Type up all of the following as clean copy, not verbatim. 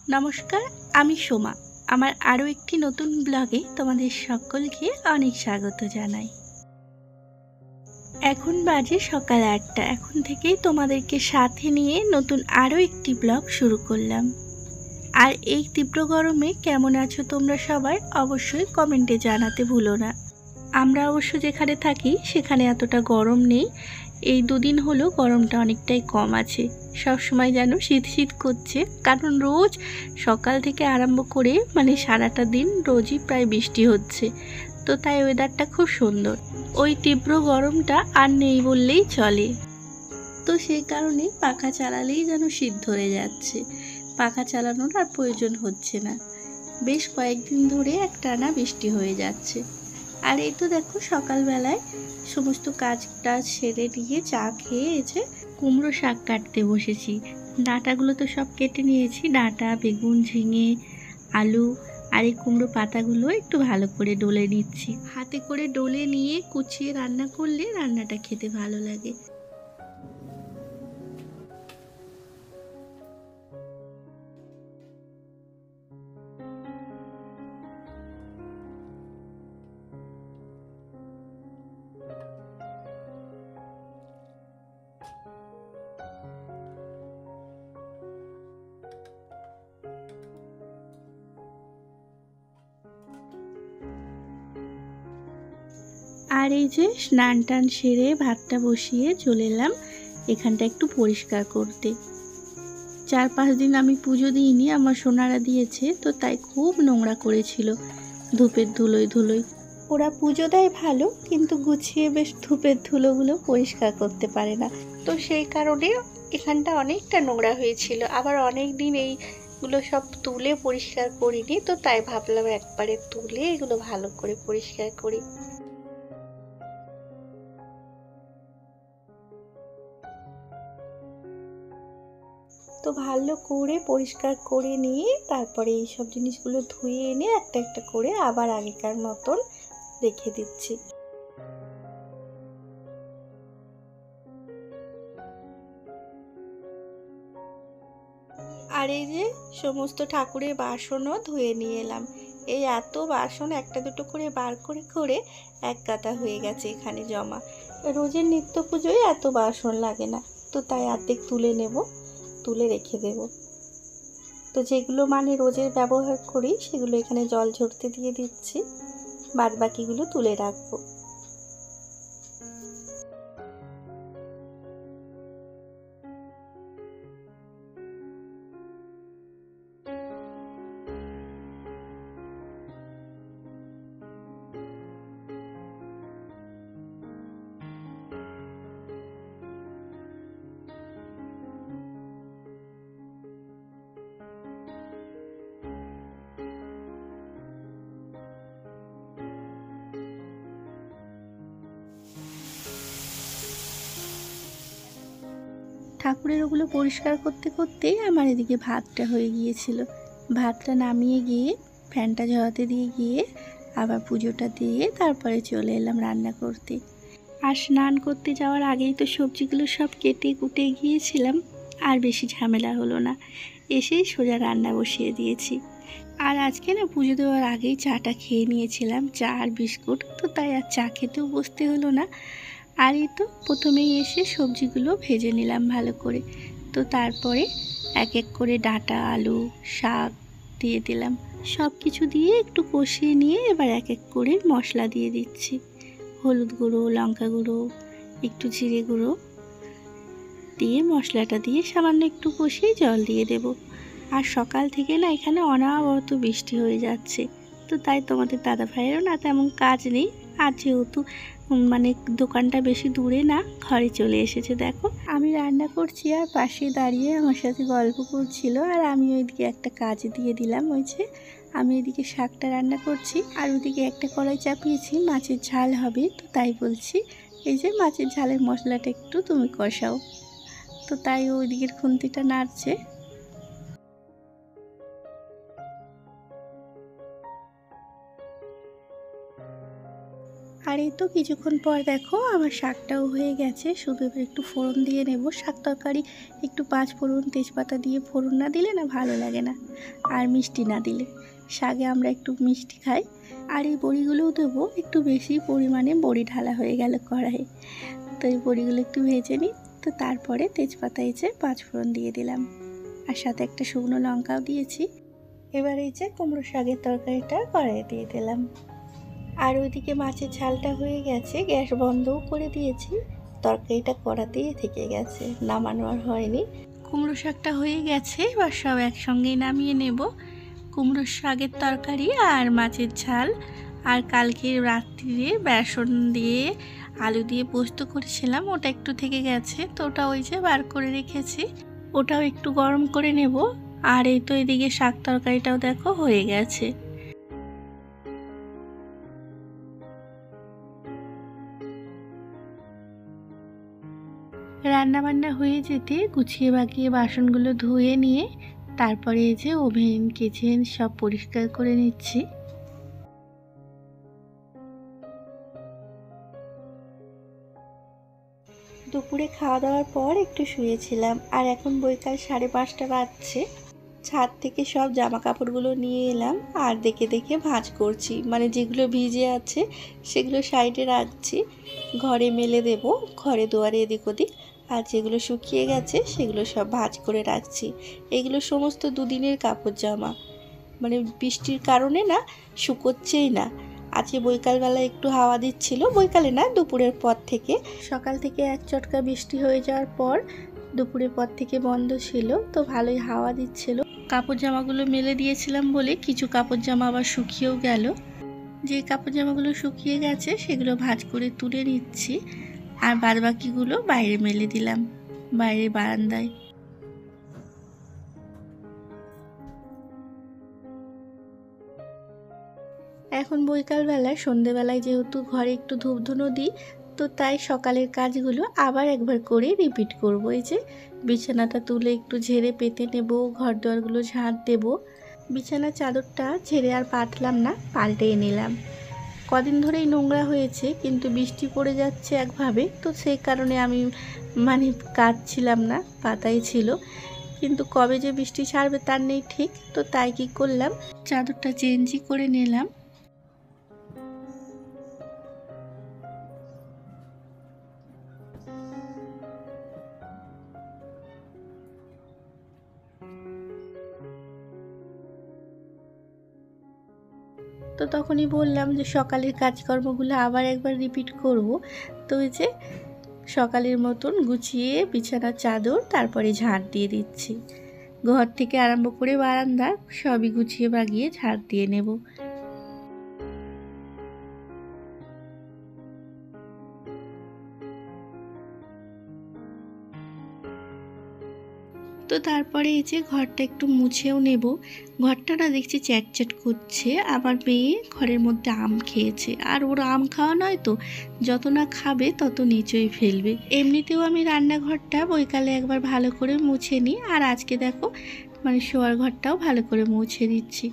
নমস্কার, আমি সোমা। আমার আরও একটি নতুন ব্লগে তোমাদের সকলকে অনেক স্বাগত জানাই। এখন বাজে সকাল ৮টা। এখন থেকেই তোমাদেরকে সাথে নিয়ে নতুন আরও একটি ব্লগ শুরু করলাম। আর এই তীব্র গরমে কেমন আছো তোমরা সবাই অবশ্যই কমেন্টে জানাতে ভুলো না। আমরা অবশ্য যেখানে থাকি সেখানে এতটা গরম নেই। এই দুদিন হলো গরমটা অনেকটাই কম আছে। সবসময় যেন শীত শীত করছে, কারণ রোজ সকাল থেকে আরম্ভ করে সারাটা দিন রোজই প্রায় বৃষ্টি হচ্ছে। তো তাই ওয়েদারটা খুব সুন্দর, ওই তীব্র গরমটা আর নেই বললেই চলে। তো সেই কারণে পাখা চালালেই যেন শীত ধরে যাচ্ছে। পাখা চালানোর আর প্রয়োজন হচ্ছে না। বেশ কয়েকদিন ধরে একটানা বৃষ্টি হয়ে যাচ্ছে। আর এই তো দেখো, সকালবেলায় সমস্ত কাজটা সেরে নিয়ে চা খেয়ে এসে কুমড়ো শাক কাটতে বসেছি। ডাঁটাগুলো তো সব কেটে নিয়েছি, ডাঁটা, বেগুন, ঝিঙে, আলু। আর এই কুমড়ো পাতাগুলো একটু ভালো করে ডলে নিচ্ছি। হাতে করে ডলে নিয়ে কুচিয়ে রান্না করলে রান্নাটা খেতে ভালো লাগে। আর এই যে স্নান টান সেরে ভাতটা বসিয়ে চলে এলাম এখানটা একটু পরিষ্কার করতে। 4-5 দিন আমি পুজো দিইনি, আমার সোনারা দিয়েছে, তো তাই খুব নোংরা করেছিল ধূপের ধুলোয়। ওরা পুজো দেয় ভালো, কিন্তু গুছিয়ে বেশ ধূপের ধুলোগুলো পরিষ্কার করতে পারে না। তো সেই কারণে এখানটা অনেকটা নোংরা হয়েছিল। আবার অনেক দিন এইগুলো সব তুলে পরিষ্কার করিনি, তো তাই ভাবলাম একবারে তুলে এগুলো ভালো করে পরিষ্কার করি। তো ভালো করে পরিষ্কার করে নিয়ে তারপরে এই সব জিনিসগুলো ধুয়ে এনে একটা একটা করে আবার আগেকার মতন রেখে দিচ্ছি। আর এই যে সমস্ত ঠাকুরের বাসনও ধুয়ে নিয়ে এলাম। এই এত বাসন একটা দুটো করে বার করে করে এক গাদা হয়ে গেছে এখানে জমা। রোজের নিত্য পুজোয় এত বাসন লাগে না, তো তাই অর্ধেক তুলে নেব, তুলে রেখে দেব। তো যেগুলো রোজের ব্যবহার করি সেগুলো এখানে জল ঝরতে দিয়ে দিচ্ছি, বাদ বাকিগুলো তুলে রাখবো। ঠাকুরের ওগুলো পরিষ্কার করতে করতেই আমার এদিকে ভাতটা হয়ে গিয়েছিল। ভাতটা নামিয়ে গিয়ে ফ্যানটা ঝরাতে দিয়ে গিয়ে আবার পুজোটা দিয়ে তারপরে চলে এলাম রান্না করতে। আর স্নান করতে যাওয়ার আগেই তো সবজিগুলো সব কেটে কুটে গিয়েছিলাম, আর বেশি ঝামেলা হলো না, এসেই সোজা রান্না বসিয়ে দিয়েছি। আর আজকে না পুজো দেওয়ার আগেই চাটা খেয়ে নিয়েছিলাম, চা আর বিস্কুট, তো তাই আর চা খেতেও বসতে হলো না। আর এই তো প্রথমেই এসে সবজিগুলো ভেজে নিলাম ভালো করে। তো তারপরে এক এক করে ডাঁটা, আলু, শাক দিয়ে দিলাম। সব কিছু দিয়ে একটু কষিয়ে নিয়ে এবার এক এক করে মশলা দিয়ে দিচ্ছি। হলুদ গুঁড়ো, লঙ্কা গুঁড়ো, একটু জিরে গুঁড়ো দিয়ে মশলাটা দিয়ে সামান্য একটু কষিয়ে জল দিয়ে দেব। আর সকাল থেকে না এখানে অনবরত বৃষ্টি হয়ে যাচ্ছে, তো তাই তোমাদের দাদা ভাইয়েরও না তেমন কাজ নেই। আর যেহেতু দোকানটা বেশি দূরে না, ঘরে চলে এসেছে। দেখো আমি রান্না করছি আর পাশে দাঁড়িয়ে আমার সাথে গল্প করছিল, আর আমি ওইদিকে একটা কাজ দিয়ে দিলাম। ওই যে আমি এদিকে শাকটা রান্না করছি আর ওদিকে একটা কড়াই চাপিয়েছি, মাছের ঝাল হবে, তো তাই বলছি এই যে মাছের ঝালের মশলাটা একটু তুমি কষাও। তো তাই ওইদিকের খুন্তিটা নাড়ছে। আর এই তো কিছুক্ষণ পর দেখো আমার শাকটাও হয়ে গেছে, শুধু এবার একটু ফোড়ন দিয়ে নেব। শাক তরকারি একটু 5 ফোড়ন তেজপাতা দিয়ে ফোড়ন না দিলে না ভালো লাগে না, আর মিষ্টি না দিলে। শাকে আমরা একটু মিষ্টি খাই। আর এই বড়িগুলোও দেবো, একটু বেশি পরিমাণে বড়ি ঢালা হয়ে গেল কড়াইয়ে। তো এই বড়িগুলো একটু ভেজে নিই, তো তারপরে তেজপাতা 5 ফোড়ন দিয়ে দিলাম, আর সাথে একটা শুকনো লঙ্কাও দিয়েছি। এবার কুমড়ো শাকের তরকারিটা কড়াইয়ে দিয়ে দিলাম। আর ওইদিকে মাছের ঝালটা হয়ে গেছে, গ্যাস বন্ধও করে দিয়েছি। তরকারিটা কড়াতেই থেকে গেছে, নামানো আর হয়নি। কুমড়ো শাকটা হয়ে গেছে, এবার সব একসঙ্গেই নামিয়ে নেব। কুমড়ো শাকের তরকারি আর মাছের ঝাল, আর কালকে রাত্রিরে বেসন দিয়ে আলু দিয়ে পোস্ত করেছিলাম, ওটা একটু থেকে গেছে, তো ওটা বার করে রেখেছি, ওটাও একটু গরম করে নেব। আর এই তো এদিকে শাক তরকারিটাও দেখো হয়ে গেছে। রান্না বান্না হয়ে যেতে গুছিয়ে বাকিয়ে বাসনগুলো ধুয়ে নিয়ে তারপরে ওভেন কিচেন সব পরিষ্কার করে নিচ্ছি। দুপুরে খাওয়া দাওয়ার পর একটু শুয়েছিলাম, আর এখন বৈকাল 5:30 বাজছে। ছাদ থেকে সব জামা কাপড়গুলো নিয়ে এলাম, আর দেখে দেখে ভাঁজ করছি, মানে যেগুলো ভিজে আছে সেগুলো সাইডে রাখছি, ঘরে মেলে দেব, ঘরে দুয়ারে এদিক ওদিক। আর যেগুলো শুকিয়ে গেছে সেগুলো সব ভাঁজ করে রাখছি। এগুলো সমস্ত দুদিনের কাপড় জামা, মানে বৃষ্টির কারণে না শুকোচ্ছেই না। আজকে বৈকালবেলা একটু হাওয়া দিচ্ছিল, বৈকালে না দুপুরের পর থেকে। সকাল থেকে এক চটকা বৃষ্টি হয়ে যাওয়ার পর দুপুরের পর থেকে বন্ধ ছিল, তো ভালোই হাওয়া দিচ্ছিল। কাপড় জামাগুলো মেলে দিয়েছিলাম বলে কিছু কাপড় জামা আবার শুকিয়েও গেল। যে কাপড় জামাগুলো শুকিয়ে গেছে সেগুলো ভাঁজ করে তুলে নিচ্ছি, আর বাদবাকিগুলো বাইরে মেলে দিলাম, বাইরে বারান্দায়। এখন বৈকালবেলায় সন্ধেবেলায় যেহেতু ঘরে একটু ধূপধুনো দিই, তো তাই সকালের কাজগুলো আবার একবার করে রিপিট করব। বিছানাটা তুলে একটু ঝেড়ে পেতে নেব, ঘর দুয়ারগুলো ঝাঁট দেব। বিছানার চাদরটা ঝেড়ে আর পাতলাম না, পাল্টেই নিলাম। কদিন ধরেই নোংরা হয়েছে, কিন্তু বৃষ্টি পড়ে যাচ্ছে একভাবে, তো সেই কারণে আমি কাচছিলাম না, পাতাই ছিল। কিন্তু কবে যে বৃষ্টি ছাড়বে তার নেই ঠিক, তো তাই কি করলাম, চাদরটা চেঞ্জই করে নিলাম। তো তখনই বললাম যে সকালের কাজকর্মগুলো আবার একবার রিপিট করব। তো সকালের মতন গুছিয়ে বিছানার চাদর তারপরে ঝাঁট দিয়ে দিচ্ছি। ঘর থেকে আরম্ভ করে বারান্দা সবই গুছিয়ে বাগিয়ে ঝাঁট দিয়ে নেব। তো তারপরে ঘরটা একটু মুছেও নেব। ঘরটা না দেখছি চ্যাটচ্যাট করছে, আমার মেয়ে ঘরের মধ্যে আম খেয়েছে, আর ওর আম খাওয়া নয় তো, যত না খাবে তত নিচেই ফেলবে। এমনিতেও আমি রান্নাঘরটা বৈকালে একবার ভালো করে মুছে নিই, আর আজকে দেখো শোয়ার ঘরটাও ভালো করে মুছে দিচ্ছি।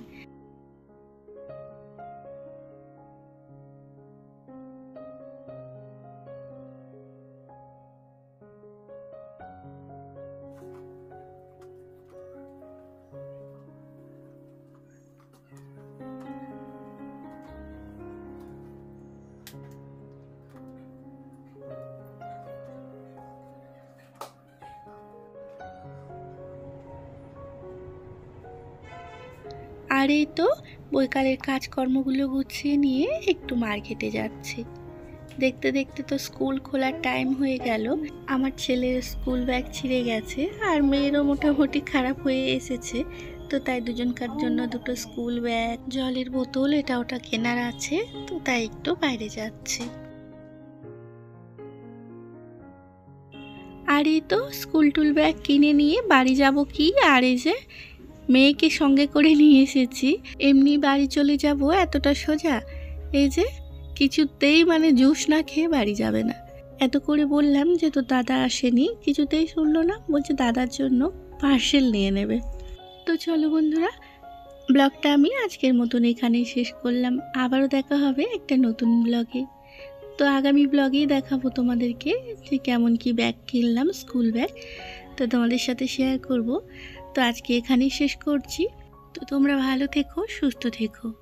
আর এই তো বৈকালের কাজকর্মগুলো গুছিয়ে নিয়ে একটু মার্কেটে যাচ্ছি। দেখতে দেখতে তো স্কুল খোলার টাইম হয়ে গেল। আমার ছেলের স্কুল ব্যাগ ছিঁড়ে গেছে, আর মেয়েরও মোটামুটি খারাপ হয়ে এসেছে, তো তাই দুজনকার জন্য দুটো স্কুল ব্যাগ, জলের বোতল এটা ওটা কেনার আছে, তো তাই একটু বাইরে যাচ্ছি। আর এই তো স্কুল টুল ব্যাগ কিনে নিয়ে বাড়ি যাব কি, আর মেয়েকে সঙ্গে করে নিয়ে এসেছি। এমনি বাড়ি চলে যাব এতটা সোজা, কিছুতেই জুস না খেয়ে বাড়ি যাবে না। এত করে বললাম যে তো দাদা আসেনি, কিছুতেই শুনলো না, বলছে দাদার জন্য পার্সেল নিয়ে নেবে। তো চলো বন্ধুরা, ব্লগটা আমি আজকের মতন এখানেই শেষ করলাম। আবারও দেখা হবে একটা নতুন ব্লগে। তো আগামী ব্লগেই দেখাবো তোমাদেরকে যে কেমন কি ব্যাগ কিনলাম, স্কুল ব্যাগ, তো তোমাদের সাথে শেয়ার করব। তো আজকে এখানেই শেষ করছি। তো তোমরা ভালো থেকো, সুস্থ থেকো।